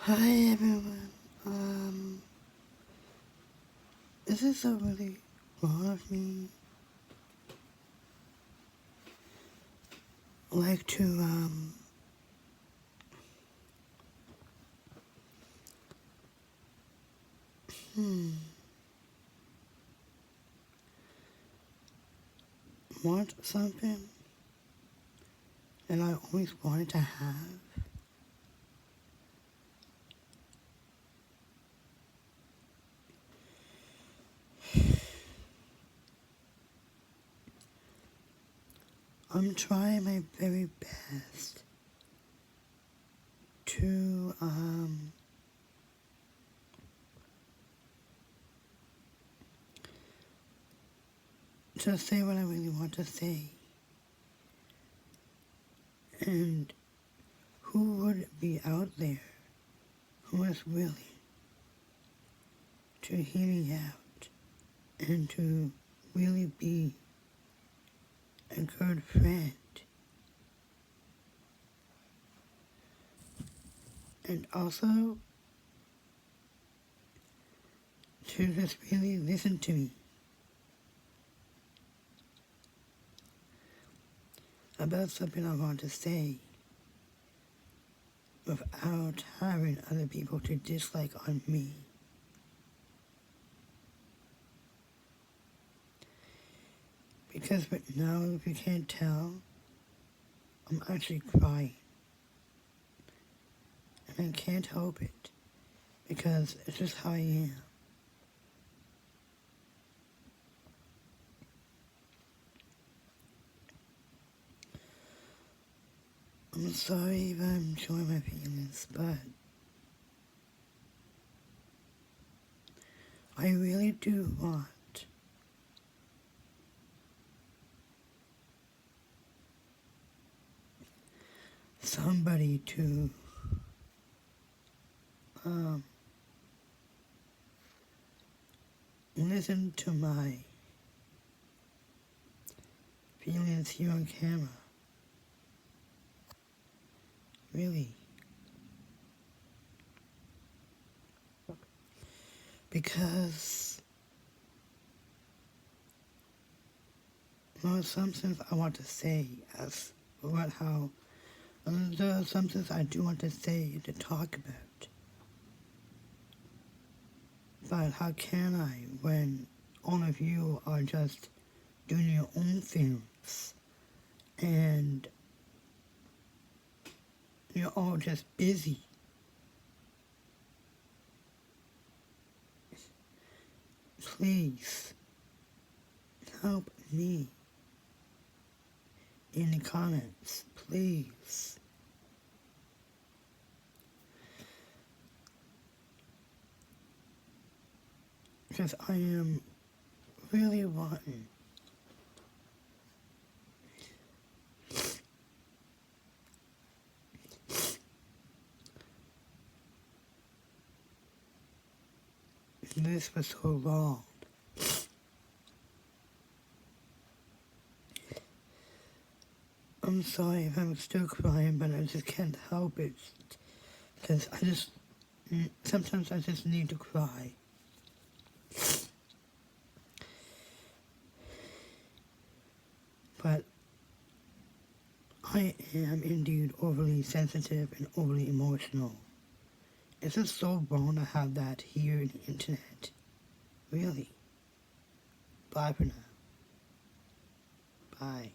Hi everyone. This is so really wrong of me. Like to want something that I always wanted to have. I'm trying my very best to just say what I really want to say. And who would be out there who is willing to hear me out and to really be a good friend? And also to just really listen to me about something I want to say without having other people to dislike on me. Because right now, if you can't tell, I'm actually crying. And I can't help it, because it's just how I am. I'm sorry if I'm showing my feelings, but I really do want somebody to listen to my feelings here on camera. Really. Because there are some things I want to say as what how there are some things I do want to say to talk about. But how can I when all of you are just doing your own things and you're all just busy? Please help me in the comments, please. Because I am really wanting this for so long. I'm sorry if I'm still crying, but I just can't help it. Because sometimes I just need to cry. But I am indeed overly sensitive and overly emotional. It's just so wrong to have that here in the internet. Really. Bye for now. Bye.